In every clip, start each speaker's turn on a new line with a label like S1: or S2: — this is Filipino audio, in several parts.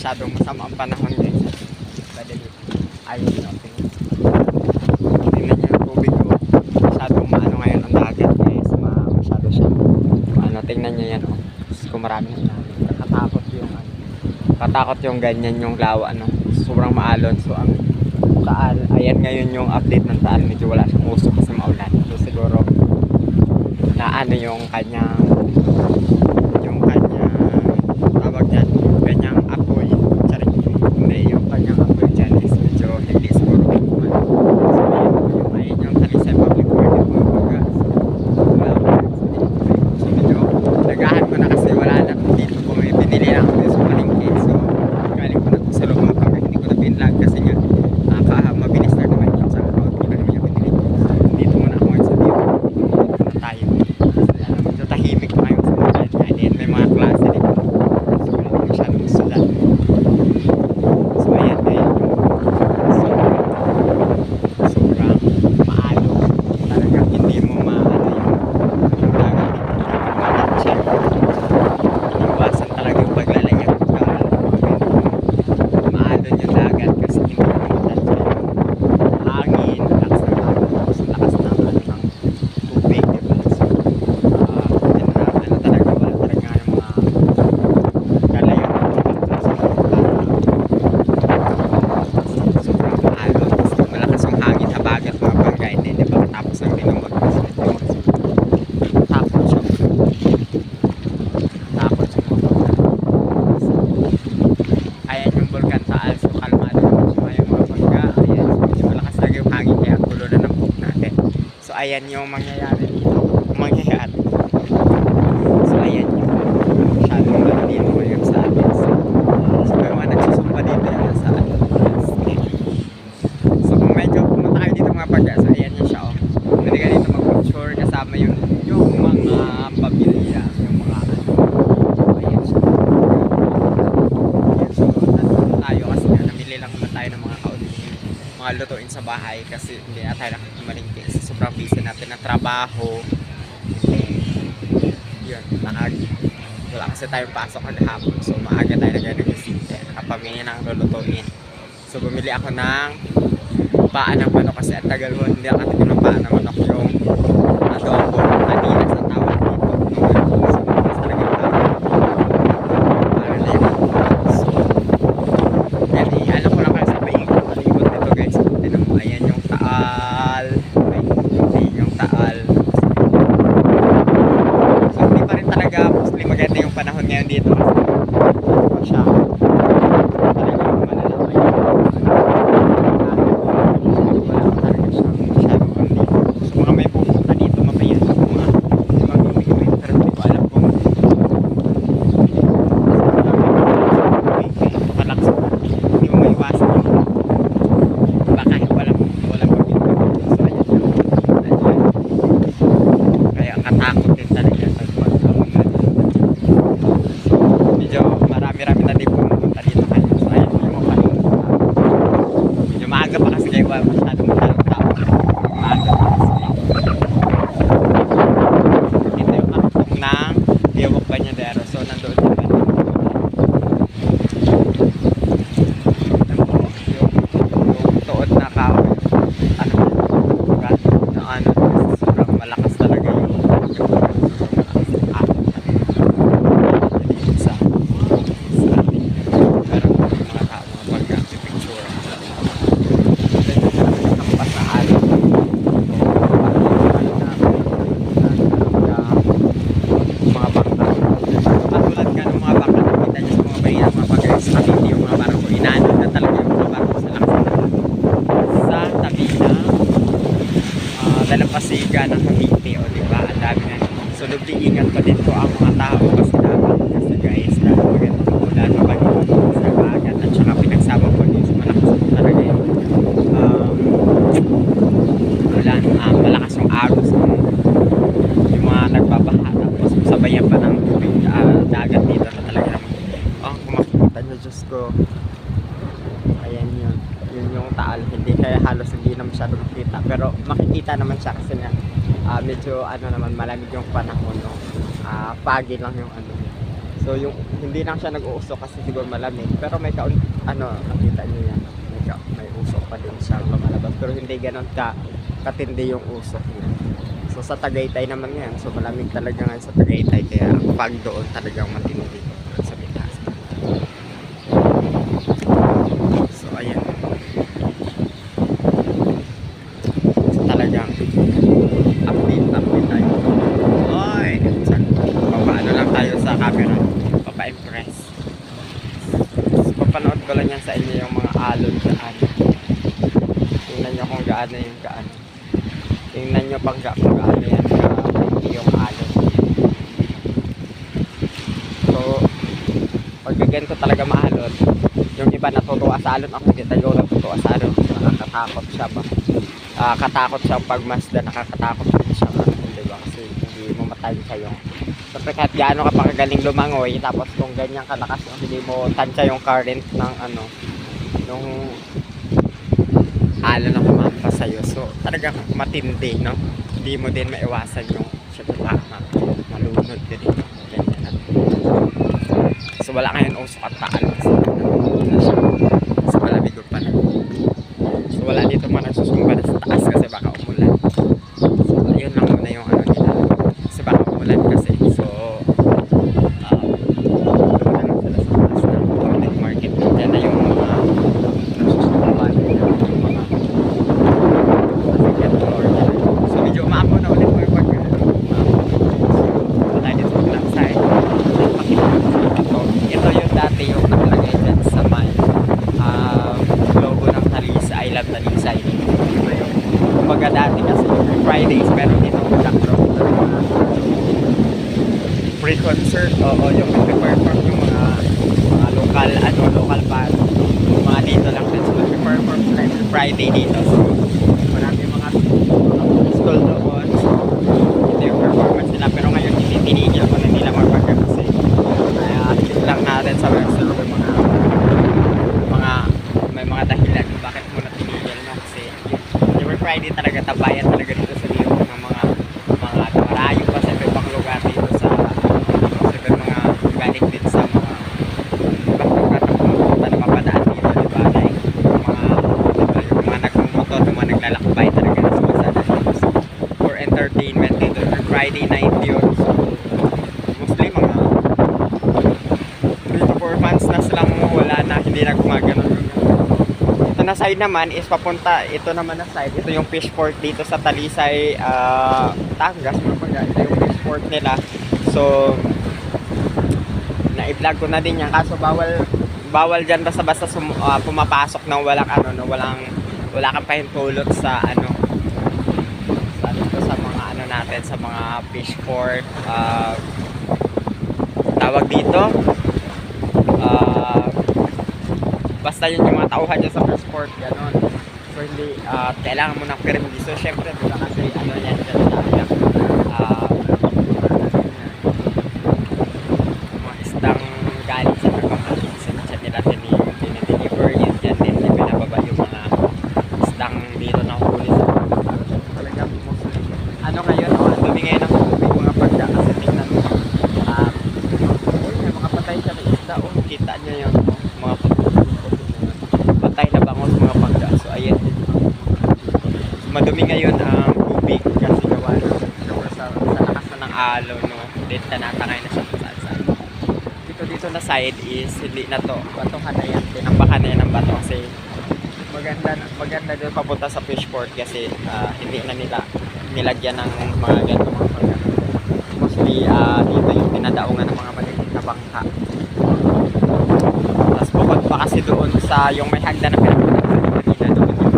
S1: masyadong masama ang panahon guys. Badali. Ayun no. Tingnan nyo yung tubig ko. Masyadong maano ngayon ang dagat guys. Masyado siya. Ano, tingnan nyo yan oh. Kung maraming namin. Katakot yung ganyan yung lawa no. Sobrang maalon. So ang Taal, ayan ngayon yung update ng Taal. Medyo wala siyang uso kasi maulan. So siguro na ano yung kanyang tawag dyan, kanyang apoy. Sorry, hindi yung kanyang apoy dyan is medyo hindi siguro kuman. So ayun yung Talisay Public Works yung mga so medyo nagahan ko na kasi wala na dito kung may pinili na ako sa palengke. So galing ko na sa loob mga pagka hindi ko na pinlag kasi nga mabilis na naman yung sa road. Hindi na naman yung pinili ko. Dito muna ako sa dito. Dito na tayo. Medyo tahimik pa kayo sa mga dyan. May mga klase dito. So wala na masyadong sulat. So ayan na yun. Sobrang maalo. Talagang hindi mo maano yung dagat. Malat siya. Iniwasan talaga yung paglalayag. Maalo yung dagat kasi hindi mo malat siya. Hangin, lakas ng tubig, diba? So, ano talaga ba? Talaga yung mga kalayo sobrang maalo kasi malakas yung hangin sa bagat mga banggain din, diba? Tapos ang binumag takot siya ayan yung Bulkan Taal. So kalmado naman yung mga bangga. Ayan, so medyo malakas lagi yung hangin kaya tulo na ng book natin. So ayan yung mangyayari dito. So ayan yung masyadong malaki yung sa atin. So may mga nagsusumpa dito yan sa atin. So kung medyo pumunta kayo dito mga pagka, so ayan yung siya oh. Pwede ka dito mag-picture kasama yung mga pamilya, yung mga ayan siya. So nandun tayo kasi nga namili lang naman tayo ng mga mga lutuin sa bahay kasi hindi na tayo nakakamalingki. So sobrang busy natin ng trabaho. Yun, wala kasi tayong pasok kahapon. So maaga tayo nag-resinte. Nakapamili ng lulutuin. So bumili ako ng paa ng manok kasi at tagal mo hindi ako natin ng paa ng manok yung adobo. Kanina sa tawag dito. So mas talaga so yan, alam ko lang kayo sa paikot nito guys. Tinan mo, ayan yung Taal. Yung Taal. So hindi pa rin talaga mostly maganda yung panahon ngayon dito kasi siya talagang malalaki wala talaga siyang masyadong dito. So mga may pupunta dito mamaya sa mga mag-imigrin pero hindi ko alam kung malakas hindi mo maiwasan baka walang mag-imigrin. So ayan kaya katakot din talaga sa medyo marami-rami na din pumunta dito kayo. So ayan yung mga medyo maaga pa kasi kayo masyadong tao. Maaga pa kasi ito yung akitong ng Biawak Banyadero. So nandoon yung tuod na kahoy sobrang malakas talaga yung Dalampasigan ng Cavite o diba ang dami na so ingat pa din po ang mga tao kasi dapat kasi guys dahil magandang ulan mabagin sa bagat at saka pinagsama po din so malakas po talaga yung ulan malakas yung agos yung mga nagbabaha tapos sabayan pa ng tubig dagat dito na talaga kung makikita nyo Diyos ko ayan yun yung Taal, hindi kaya halos hindi na masyado makita pero makikita naman siya kasi nga medyo ano naman malamig yung panahon no? Pagi lang yung ano So yung hindi lang siya nag-uusok kasi siguro malamig, pero may nakita niyo yan, may usok pa din siya lumalabas, pero hindi ganoon katindi yung usok niya. So sa Tagaytay naman yan, so malamig talaga ngayon sa Tagaytay, kaya pag doon talagang matindi sa Pitas. So ayan, so talagang update tayo. Oy, papaano lang tayo sa camera, papa-impress. So papanood ko lang yan sa inyo yung mga alon daan. Tingnan nyo kung gaano yung gaano. Tingnan nyo pag gaano yan yung alon. So pag ganito talaga maalon, yung iba natutuwa sa alon, ako hindi tayo natutuwa sa alon. So, nakakatakot siya ba? Katakot siya pagmasdan, nakakatakot din siya, diba? Kasi hindi mo matay sa'yo. Siyempre kahit gaano ka pa kagaling lumangoy, tapos kung ganyan kalakas yung hindi mo tansya yung current ng nung alon na kumampa sa'yo. So talagang matindi, no? Hindi mo din maiwasan yung siyempre malunod ka din. Ganyan. So wala ngayon usok at taal kasi na siya. So malamig pa na. So wala dito man nagsusumba sa taas kasi baka umulan. So ayun lang muna yung nila. Kasi baka umulan kasi. So ano sila sa taas ng public market. Diyan na yung mga nagsusumba yung mga second floor niya. So medyo umaapo na ulit mga pag wala dito sa lang side. Ito yung dati yung nakalagay dyan sa may logo ng Talisay, I Love Talisay. Kumbaga dati kasi Fridays, pero dito Black Rock pre-concert, oo, yung pre-perform yung mga local band, mga dito lang din sila pre-perform Friday dito. So marami mga school doon, so ito yung performance nila, pero ngayon hindi tinigil ko na nila magpagka kasi hit lang natin sa website may mga dahilan kung bakit muna tinigil, no? Kasi yung Friday talaga tabayan talaga dito sa Leo ng mga malayo pa sa ibang lugar dito sa mga galing din sa mga ibang lugar na pumunta na mapadaan dito, diba? Like yung mga nagmumotor, yung mga naglalakbay talaga na sumasada dito for entertainment dito. Friday night yun, so mostly mga 3 to 4 months na silang wala na, hindi na gumagano. Ito na side naman is papunta, ito naman na side, ito yung fish port dito sa Talisay, Tangas, ito yung fish port nila. So na-vlog ko na din yan, kaso bawal dyan basta pumapasok ng wala kang pahintulot sa sa mga natin, sa mga fish port, tawag dito, basta yun yung mga tauhan dyan sa fish port, gano'n. So hindi, kailangan mo ng permiso, syempre diba, kasi yan dyan mga isdang galing sa pagpapalisan dyan nila dinideliver, yun dyan din pinababa yung mga isdang dito na huli sa talagang mostly ngayon, dumi ngayon ang tubig, mga pagka, kasi tingnan mo, may mga patay siya na isda, kita nyo yun, mga patay na bangos, mga pagka. So ayan, madumi ngayon ang tubig kasi gawa sa lakas na ng alon, no? Dito natakay na siya sa saan. Dito na side is hindi na to, batuhan na yan, tinambakan na yan ng bato kasi maganda doon papunta sa fish port kasi hindi na nila nilagyan ng mga ganito mga pagka. Mostly dito yung pinadaungan ng mga maliit na bangka. Tapos bukod pa kasi doon sa yung may hagdan na pinapagdala doon yung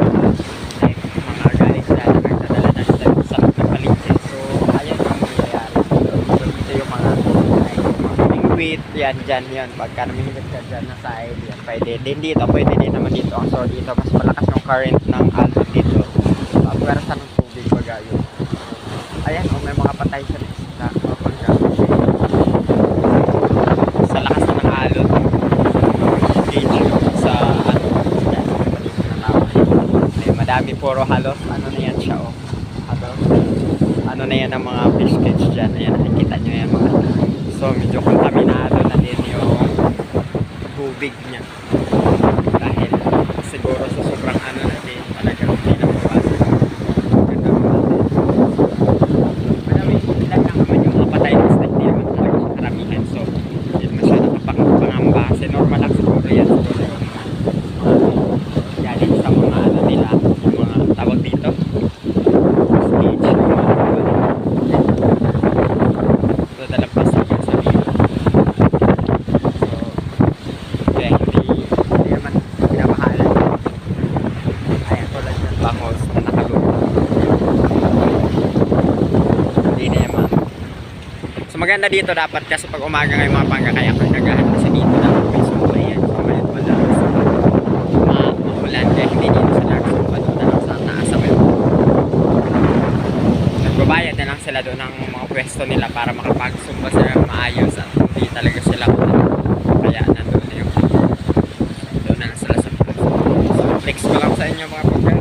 S1: mga galing dyan nagdadala na sila sa paligid. So ayan yung mangyayari. So dito yung mga bingwit, yan dyan yun. Pagka namingwit ka dyan na side, yan pwede din dito, pwede din naman dito. So dito mas malakas yung current ng alon dito. Pagwersa ng tubig baga yun. Ayan, may mga patay siya na isda, mga paggamit sa lakas na ng alon. Gauge sa madami puro halos na yan siya, halos na yan ang mga fish cage dyan. Ayan, nakikita nyo yan mga, so medyo kontaminado na na din yung tubig niya. Dahil siguro sa sobrang ano natin, talagang hindi na mabasa. Ganda mo natin. Marami, ilan lang naman yung mga patay na snake, hindi naman talaga siya karamihan. So, hindi naman siya nakapangamba. Kasi normal lang siguro yan. Siguro yung galing sa mga ano nila, yung mga tawag dito. Stage, yung mga so, dalapas lang yung sabi. So, kaya hindi naman pinabahalan. Ayan, tulad ng bangos na nakalulong. Hindi na yaman. So maganda dito dapat kasi pag umaga ngayon mga pangga, kaya ako nagahan kasi dito dapat may sumpa yan. So ngayon malakas maulan kaya hindi dito sa nagsumpa doon na lang sa taas sa web. Nagbabayad na lang sila doon ng mga pwesto nila para makapagsumpa sila ng maayos at hindi talaga sila kaya nandun na yung doon na lang sila sa plus. So flex ko lang sa inyo mga pangga.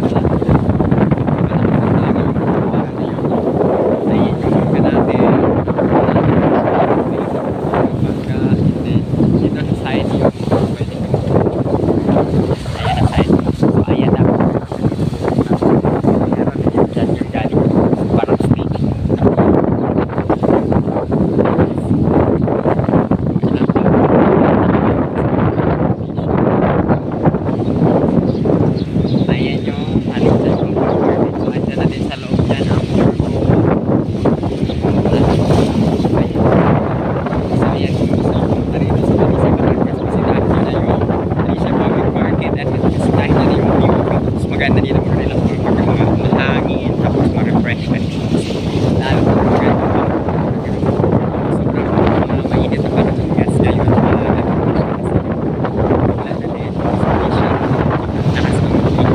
S1: Maganda dito mga nila mga mahangin tapos ma-refresh ka dito lalo pa maganda sobrang mainit na panahon gas ngayon wala na din hindi siya lakas ng dito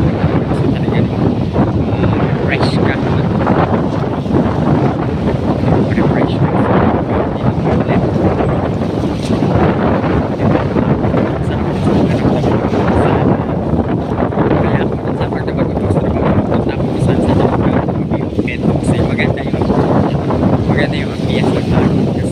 S1: so talaga refresh ka refresh ka dito ulit maganda yung ambience ng tao kasi